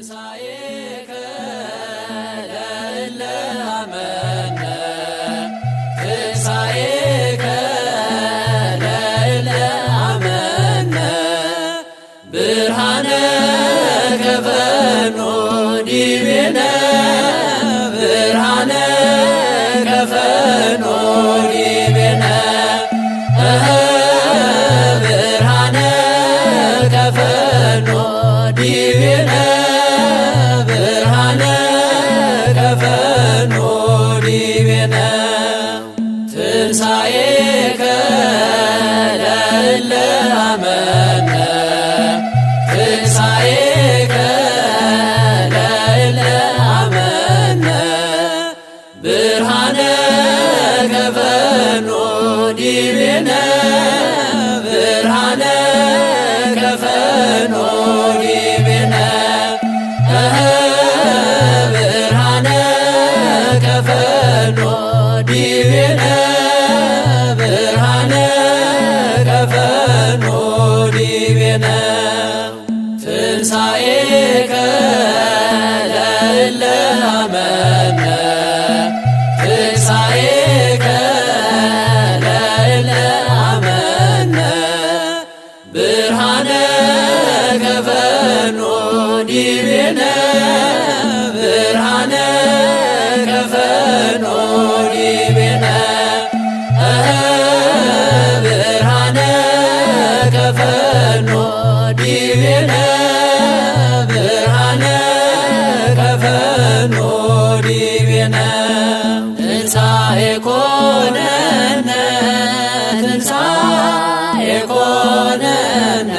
ትንሣኤከ ለእለ አመነ ትንሣኤከ ለእለ አመነ ብርሃነ ከፈኖ ዲቤነ ብርሃነ ከፈኖ ዲቤነ ብርሃነ ከፈኖ ዲቤነ ብርሃነ ከፈኖ ዲቤነ ትንሣኤከ ለእለ አመነ ትንሣኤከ ለእለ አመነ ብርሃነ ከፈኖ ዲቤነ ብርሃነ ከፈኖ ዲቤነ ብርሃነ ከፈኖ ዲቤነ ብርሃነ ከፈኖ ዲቤነ ትንሣኤከ ለእለ አመነ ትንሣኤከ ለእለ አመነ ብርሃነ ከፈኖ ዲቤነ ብርሃነ ከፈኖ ዲቤነ ብርሃነ ከፈኖ ዲቤነ ብርሃነ ከፈኖ ዲቤነ ትንሣኤ ኮነነ ትንሣኤ ኮነነ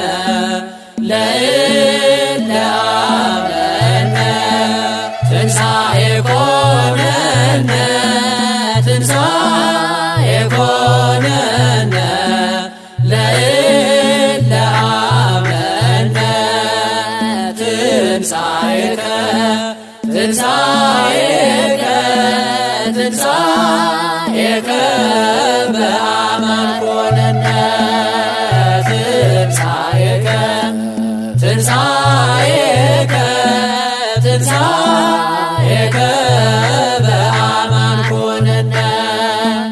ለእለ አመነ ትንሣኤ ኮነነ ትንሣኤ ኮነነ ለእለ አመነ ትንሣኤከ ትንሣኤከ ትንሣኤከ በአማን ኮነነ ትንሣኤከ ትንሣኤከ ትንሣኤከ በአማን ኮነነ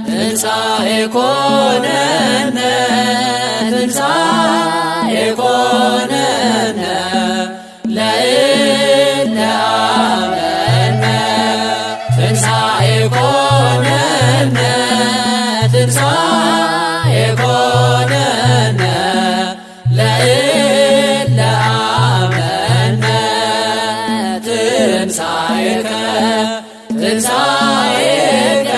ትንሣኤ ኮነነ ትንሣኤ ኮነነ ለእለ አመነ ትንሣኤ ኮነነ ትንሣኤ ኮነነ ለእለ አመነ ትንሣኤከ ትንሣኤከ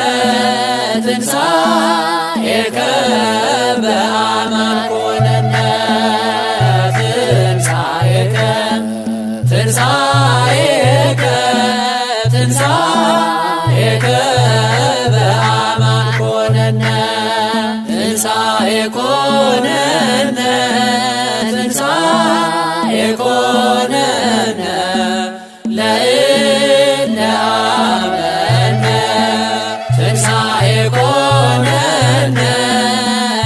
ትንሣኤከ በአማን ኮነነ ትንሣኤከ ትንሣኤከ ትንሣኤከ በአማን ኮነነ ትንሣኤ ኮነነ ትንሣኤ ኮነነ ለእለ አመነ ትንሣኤ ኮነነ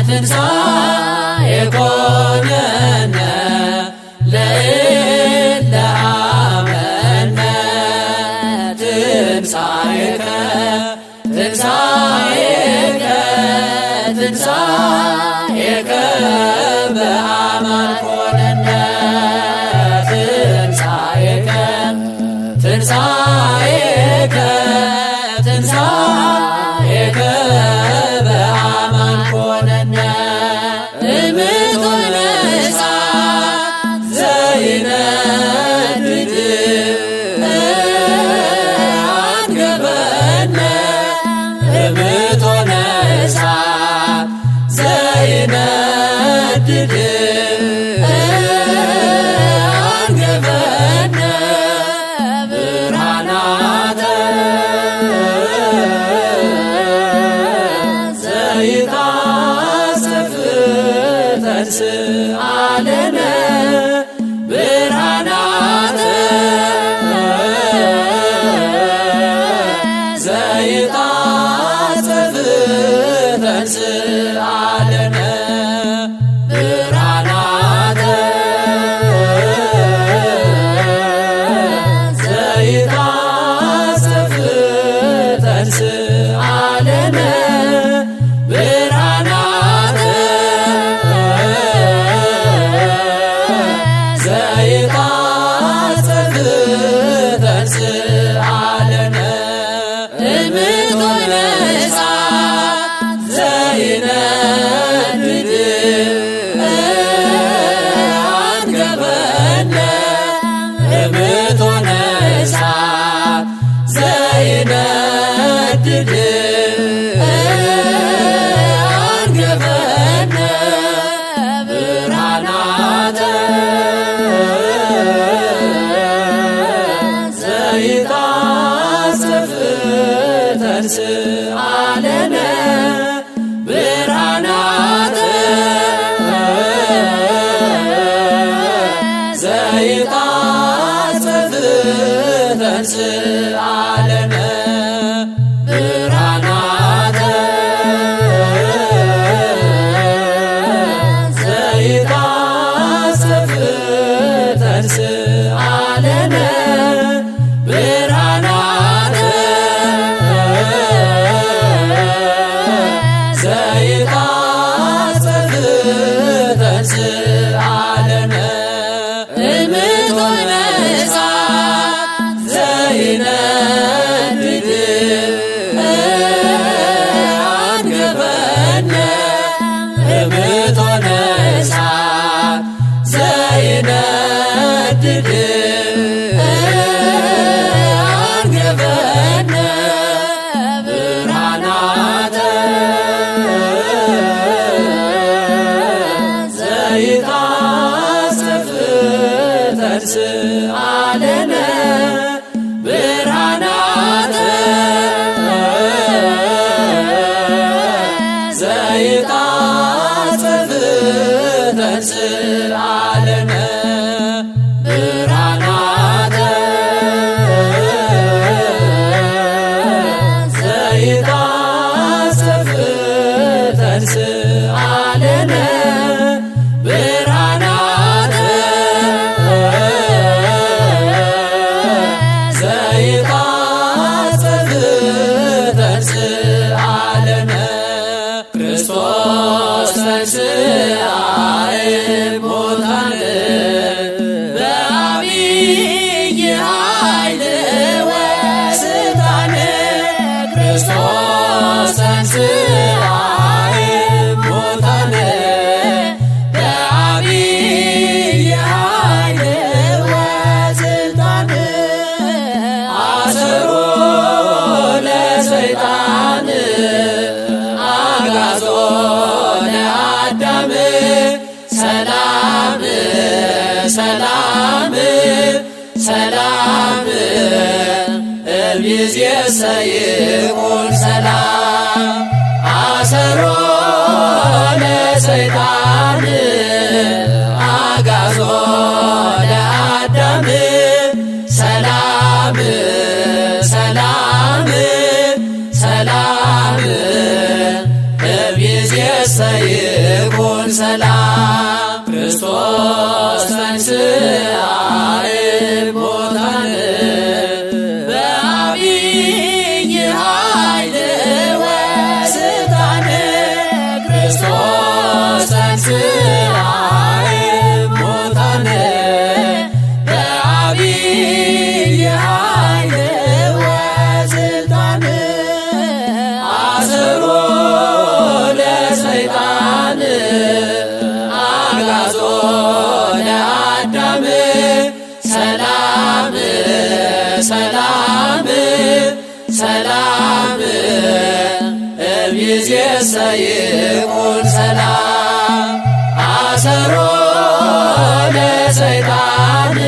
ትንሣኤ ኮነነ ለእለ አመነ ትንሣኤከ ትንሣኤከ ትንሣኤከ በአማን ኮነነ ትንሣኤከ እምቶነ እሳት ዘይነድድ አንገፈነ ብርሃናተ ዘይቃጸፍ ተንሥአለነ ብርሃናተ ዘይቃጸፍ ተንሥአለነ ብርሃናተ ዘይቃጸፍ ተንሥአለነ ብርሃናተ ዘይቃጸፍ ተንሥአለነ እምቶነ እሳት ዘይነድድ አንገፈነ እምቶነ እሳት ዘይነድድ አንገፈነ ብርሃናተ ዘይቃጸፍ ተንሥአለነ ብርሃናተ ዘይቃጸፍ ተንሥአለነ ብርሃናተ ዘይቃጸፍ ተንሥአለነ ብርሃናተ ዘይቃጸፍ ተንሥአለነ ክርስቶስ ተንሥአ እሙታን በዐቢይ ኃይል ወሥልጣን ክርስቶስ ተንሥአ እሙታን በዐቢይ ኃይል ወሥልጣን አሰሮ ለሰይጣን አግዓዞ ለአዳም ሰላም ሰላም ሰላም እምይእዜሰ ይኩን ሰላም አሰሮ ለሰይጣን አግዓዞ ለአዳም ሰላም ሰላም ሰላም እምይእዜሰ ይኩን ሰላም ክርስቶስ ተንሥአ እሙታን በዐቢይ ኃይል ወሥልጣን ክርስቶስ ተንሥአ እሙታን በዐቢይ ኃይል ወሥልጣን አሰሮ ለሰይጣን አግዓዞ ለአዳም ሰላም ሰላም ሰላም እምይእዜሰ ይኩን ሰላም አሰሮ ለሰይጣን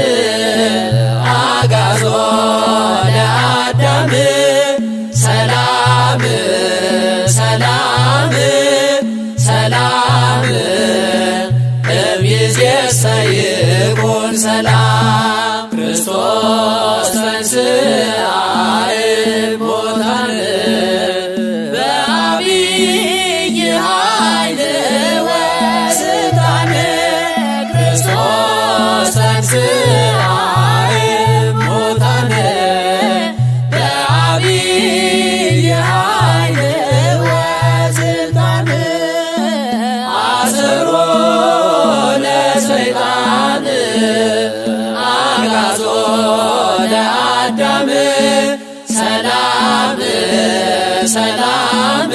አግዓዞ ለአዳም ሰላም ሰላም ሰላም እምይእዜሰ ይኩን ሰላም ክርስቶስ ተንሥአ እሙታን በዐቢይ ኃይል ወሥልጣን ክርስቶስ ተንሥአ እሙታን በዐቢይ ኃይል ወሥልጣን አሰሮ ለሰይጣን አግዓዞ ለአዳም ሰላም ሰላም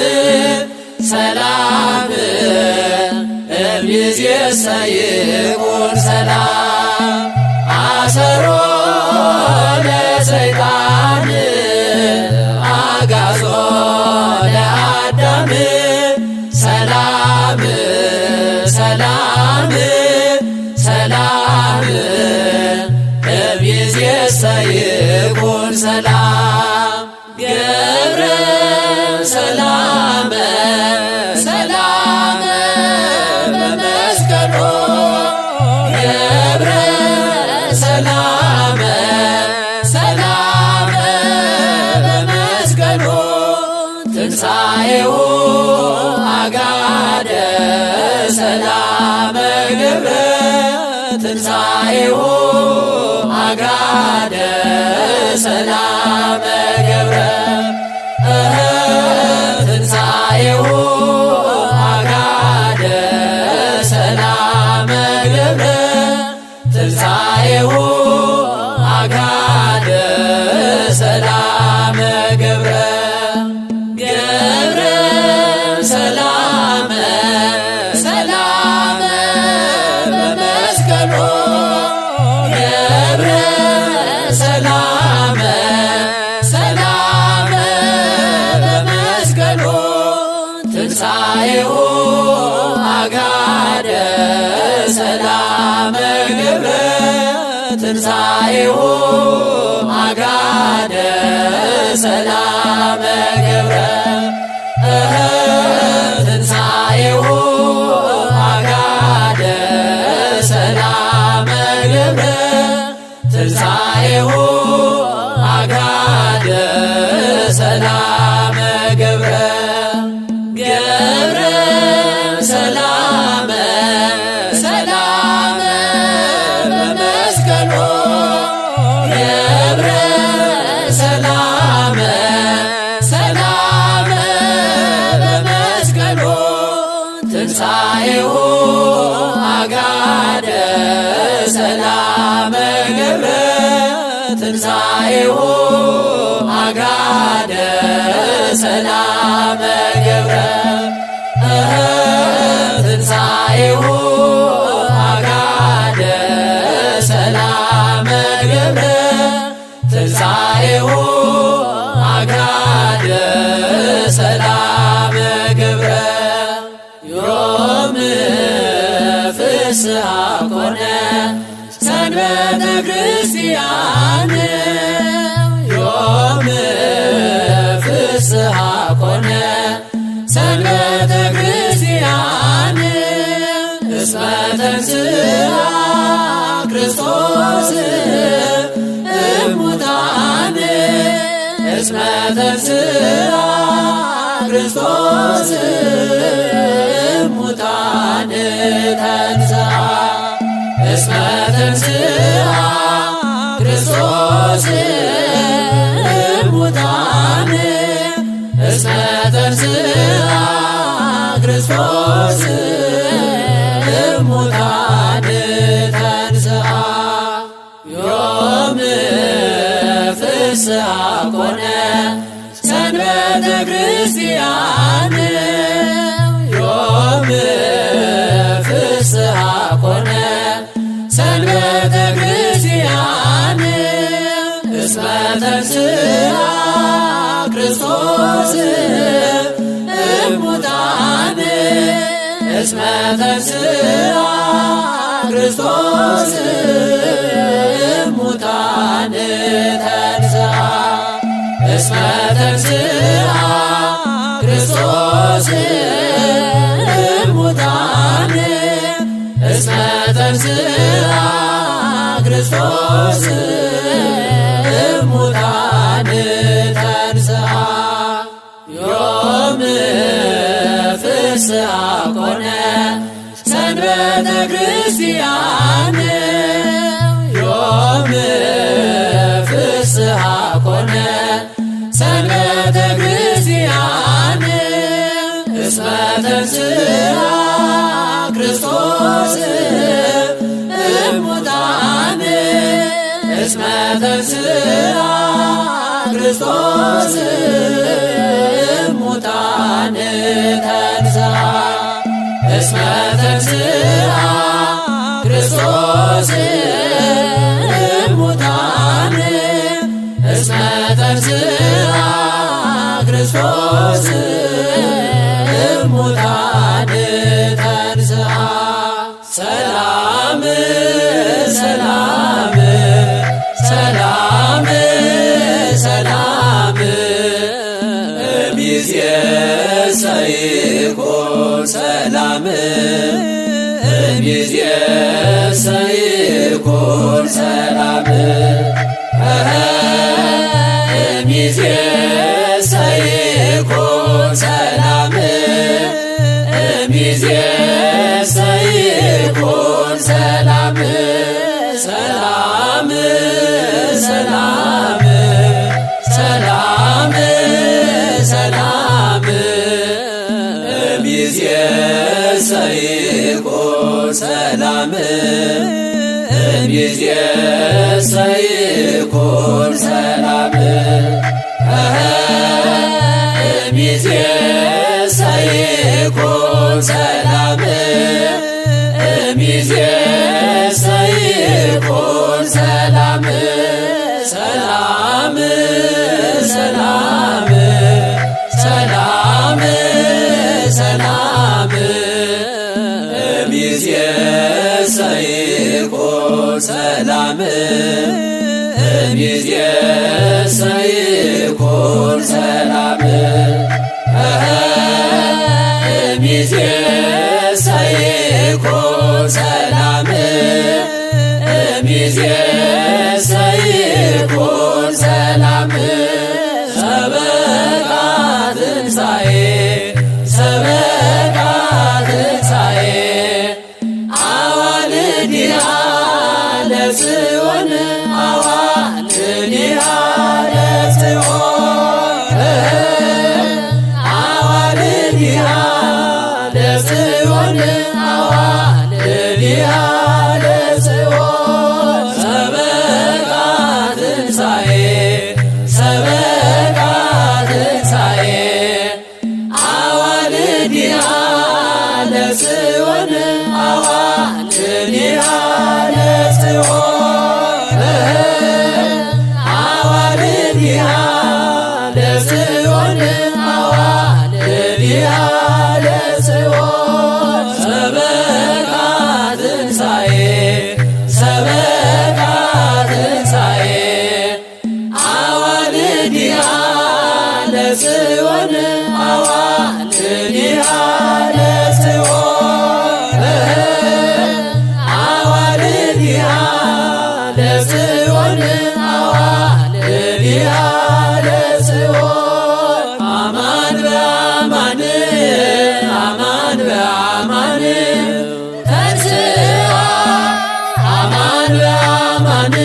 ሰላም እምይእዜሰ ይኩን ሰላም አሰሮ እሰይኩን ሰላም ገብረ ሰላመ ሰላመ በመስቀሎ ገብረ ሰላመ ሰላመ በመስቀሎ ትንሣኤሁ አጋደ ሰላመ ገብረ ትንሣኤሁ አጋደ ሰላመ ገብረ ትንሣኤሁ አጋደ ሰላመ ገብረ ትንሣኤሁ አጋደ ሰላመ ገብረ ገብረ ሰላመ ሰላመ በመስቀሎ ገብረ ሰላመ ሰላመ በመስቀሎ ትንሣኤሁ አጋደ ሰላመ ገብረ ትንሣኤሁ አጋደ ሰላመ ገብረ ትንሣኤሁ አጋደ ሰላመ ገብረ ትንሣኤሁ አጋደ ሰላመ ገብረ ገብረ ሰላመ ሰላመ በመስቀሎ ገብረ ሰላመ ሰላመ በመስቀሎ ትንሣኤሁ አጋደ ሰላመ ገብረ ትንሣኤሁ አጋደ ሰላመ ገብረ ትንሣኤሁ አጋደ ሰላመ ገብረ ትንሣኤሁ አጋደ ሰላመ ገብረ ዮም ፍስሐ ኮነ ሰንበተ ክርስቲያን ዮም ፍስሐ ኮነ ሰንበተ ክርስቲያን እስመ ተንሥአ ክርስቶስ እሙታን እስመ ተንሥአ ክርስቶስ እሙታን ተንሥአ እስመ ተንሥአ ክርስቶስ እሙታን እስመ ተንሥአ ክርስቶስ እሙታን ተንሥአ ዮም ፍስሐ ኮነ ሰንበተ ክርስቲያን ዮም ፍስሐ ኮነ ሰንበተ ክርስቲያን እስመ ተንሥአ ክርስቶስ እሙታን እስመ ተንሥአ ክርስቶስ እሙታን ተንሥአ እስመ ተንሥአ ክርስቶስ እሙታን እስመ ተንሥአ ክርስቶስ እሙታን ተንሥአ ዮም ፍስሐ ኮነ ሰንበተ ክርስቲያን ዮም ፍስሐ ኮነ ሰንበተ ክርስቲያን እስመ ተንሥአ ክርስቶስ እሙታን እስመ ተንሥአ ክርስቶስ እሙታን ተንሥአ እስመ ተንሥአ ክርስቶስ እሙታን እስመ ተንሥአ ክርስቶስ እሙታን ተንሥአ ሰላም ሰላም ሰላም እምይእዜሰ ይኩን ሰላም እምይእዜሰ ይኩን ሰላም እምይእዜሰ ይኩን ሰላም እምይእዜሰ ይኩን ሰላም ሰላም ሰላም ሰላም ሰላም እምይእዜሰ ይኩን ሰላም እምይእዜሰ ይኩን ሰላም እምይእዜሰ ይኩን ሰላም እምይእዜሰ ይኩን ሰላም ሰላም ሰላም ሰላም ሰላም እምይእዜሰ ይኩን ሰላም እምይእዜሰ ይኩን ሰላም እምይእዜሰ ይኩን ሰላም እምይእዜሰ ይኩን ሰላም ሰበካ ትንሣኤ ሰበካ ትንሣኤ አዋልድሃ ለጽዮን አዋልድሃ ለጽዮን አዋልድሃ ለጽዮን አዋልድሃ ለጽዮን ሰበካ ትንሣኤ ሰበካ ትንሣኤ አዋልድሃ ለጽዮን አዋልድሃ ለጽዮን አዋልድሃ ለጽዮን አዋልድሃ ለጽዮን ሰበካ ትንሣኤ ሰበካ ትንሣኤ አዋልድሃ ለጽዮን አዋልድሃ ለጽዮን አዋልድሃ ለጽዮን አዋልድሃ ለጽዮን አማን በአማን አማን በአማን ተንሥአ አማን በአማን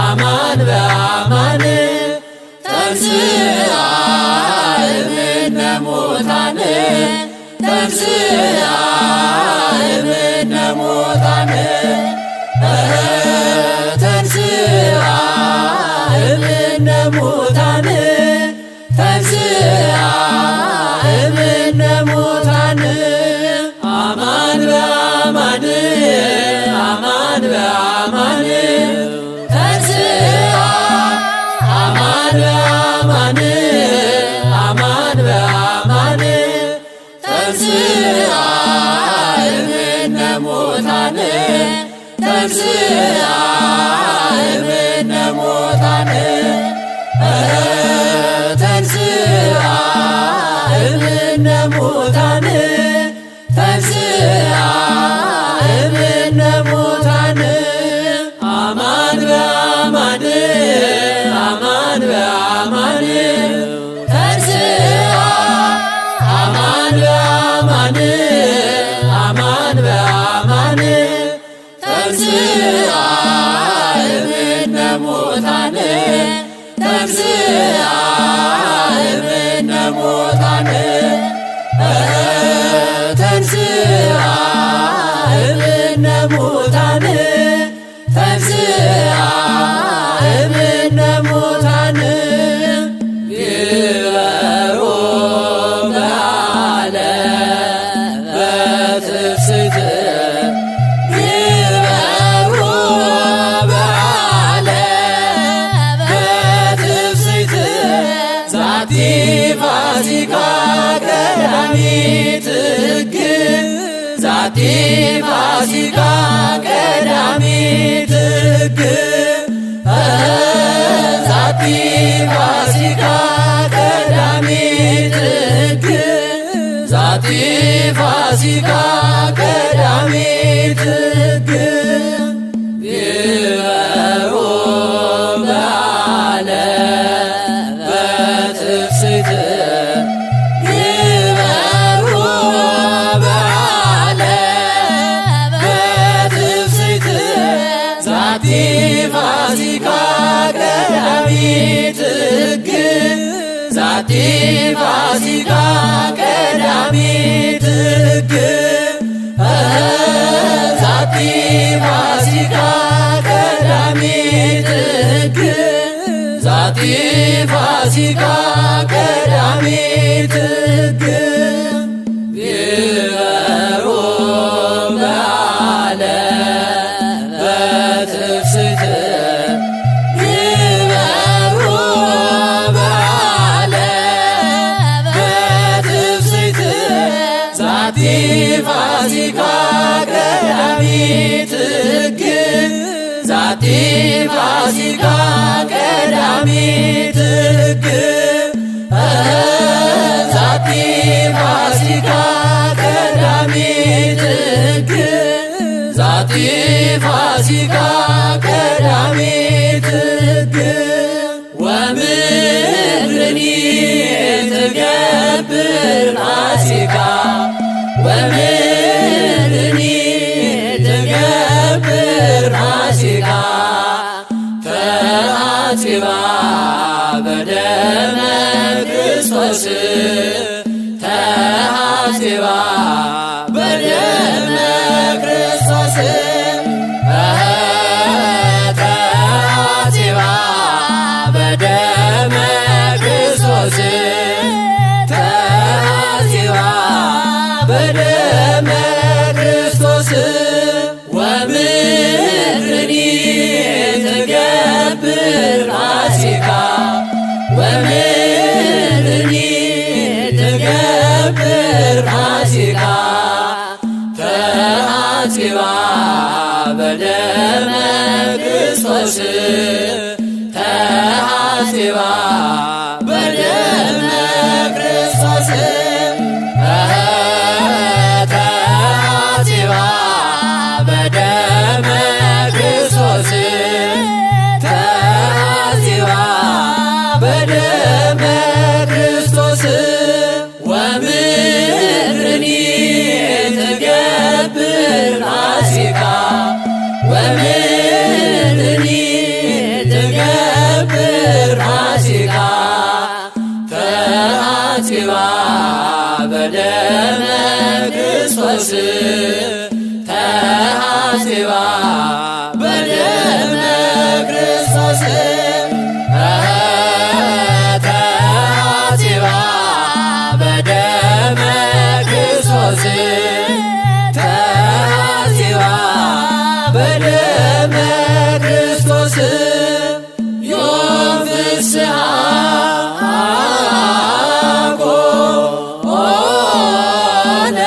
አማን በአማን ተንሥአ እምነ ሙታን ተንሥአ እምነ ሙታን ተንሥአ እምነ ሙታን ተንሥአ እምነ ሙታን አማን በአማን አማን በአማን ተንሥአ አማን በአማን አማን በአማን ተንሥአ እምነ ሙታን ተንሥአ እምነ ሙታን ተንሥአ እምነ ሙታን ተንሥአ እምነ ሙታን አማን በአማን አማን በአማን ተንሥአ አማን በአማን አማን በአማን ተንሥአ እምነ ሙታን ተንሥአ እምነ ሙታን ተንሥአ እምነ ሙታን ተንሥአ እምነ ሙታን ግበሮ በዓለ በትፍስሕት ግበሮ በዓለ በትፍስሕት ዛቲ ፋሲካ ቀዳሚት ሕግ ዛቲ ፋሲካ ቀዳሚት ሕግ ዛቲ ፋሲካ ቀዳሚት ፋሲካ ቀዳሚት ሕግ ዛቲ ፋሲካ ቀዳሚት ሕግ ዛቲ ፋሲካ ቀዳሚት ሕግ ዛቲ ፋሲካ ቀዳሚት ሕግ ግበሮ በዓለ በትፍስሕት ግበሮ በዓለ በትፍስሕት ዛቲ ፋሲካ ቀዳሚት ሕግ ዛቲ ፋሲካ ቀዳሚት ሕግ ዛቲ ፋሲካ ቀዳሚት ሕግ ዛቲ ፋሲካ ቀዳሚት ሕግ ወምድርኒ ትገብር ፋሲካ ወምድርኒ ትገብር ፋሲካ ተአጽባ በደመ ክርስቶስ ተአጽባ በደመ ክርስቶስ ተአጽባ በደመ ክርስቶስ ተአጽባ በደመ ክርስቶስ ወምድርኒ ትገብር ፋሲካ ወምድርኒ ትገብር ፋሲካ ተአጽባ በደመ ክርስቶስ ተአጽባ በደመ ክርስቶስ ተአጽባ በደመ ክርስቶስ ተአጽባ በደመ ክርስቶስ ወምድርኒ ትገብር ፋሲካ ወምድርኒ ትገብር ፋሲካ ተአጽባ በደመ ክርስቶስ ተአጽባ በደመ ክርስቶስ ተአጽባ በደመ ክርስቶስ ተአጽባ በደመ ክርስቶስ ዮም ፍስሐ ኮነ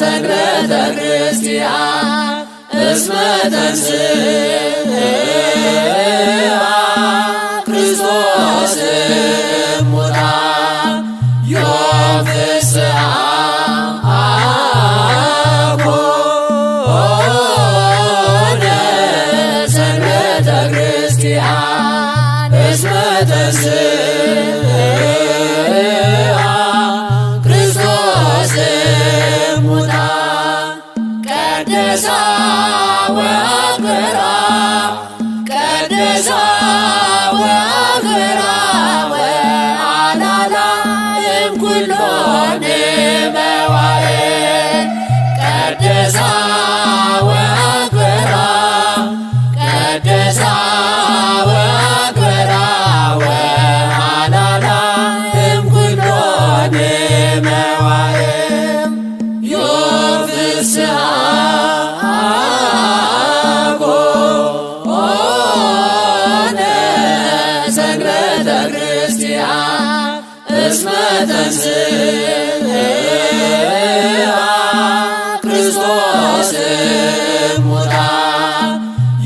ሰንበተ ክርስቲያን እስመ ተንሥአ ክርስቶስ እሙታን ዮም ፍስሐ ኮነ ሰንበተ ክርስቲያን እስመ ተንሥአ ክርስቶስ እሙታን ቀደሳ ወአክብራ ቀደሳ ወአክብራ ወአላላ እምኩሎን መዋዕል ቀደሳ ወአክብራ ቀደሳ ወአክብራ ወአላላ እምኩሎን መዋዕል ዮም ፍስሐ ኮነ ሰንበተ ክርስቲያን እስመ ተንሥአ ክርስቶስ እሙታን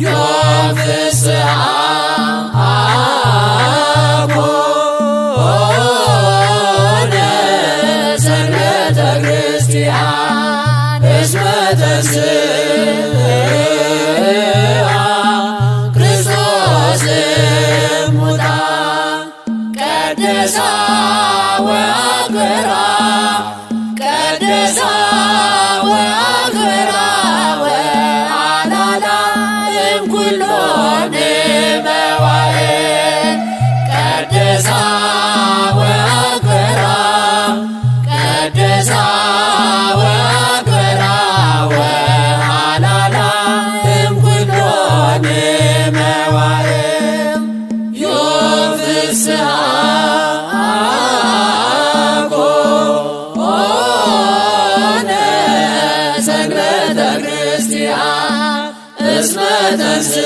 ዮም ፍስሐ ኮነ ሰንበተ ክርስቲያን እስመ ተንሥአ ክርስቶስ እሙታን ቀደሳ ወአክብራ ቀደሳ ወአክብራ ወአላላ እምኩሎ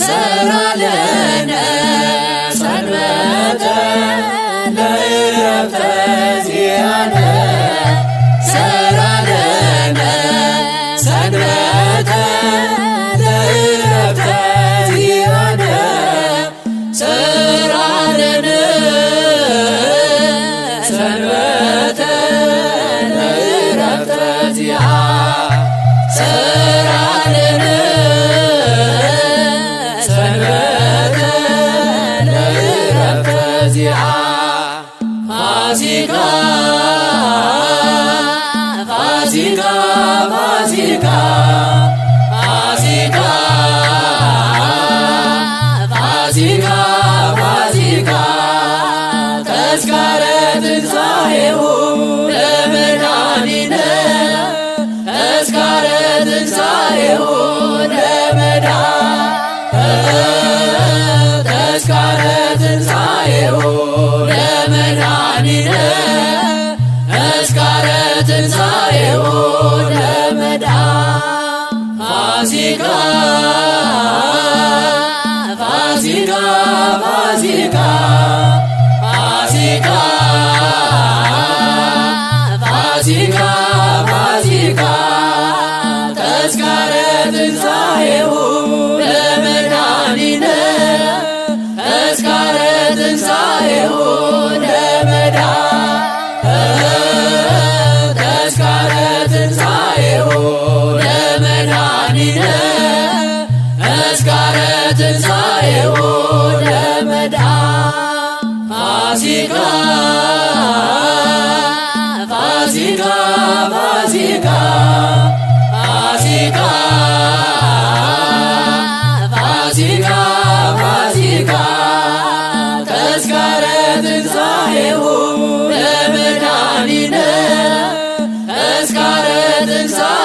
ሰራለነ ሰንበተ ለዕረፍተ ዚአነ ሰራለነ ሰንበተ ለዕረፍተ ዚአነ ሰራለነ ሰንበተ ለዕረፍተ ዚአነ ሰራለነ ሰንበተ ለዕረፍተ ዚአነ ፋሲካ ፋሲካ ፋሲካ ፋሲካ ፋሲካ ፋሲካ ተስካረ ትንሣኤሁ ለመድኃኒነ ተስካረ ትንሣኤሁ ተስካረ ትንሣኤሁ ለመድኃኒነ ተስካረ ትንሣኤሁ ፋሲካ ፋሲካ ፋሲካ ፋሲካ ፋሲካ ፋሲካ ተስካረ ትንሣኤሁ ለመድኃኒነ ተስካረ ትንሣኤሁ ተስካረ ትንሣኤሁ ለመድኃኒነ ተስካረ ትንሣኤሁ ፋሲካ ፋሲካ ፋሲካ ፋሲካ ፋሲካ ፋሲካ ተስካረ ትንሣኤሁ ለመድኃኒነ ተስካረ ትንሣኤሁ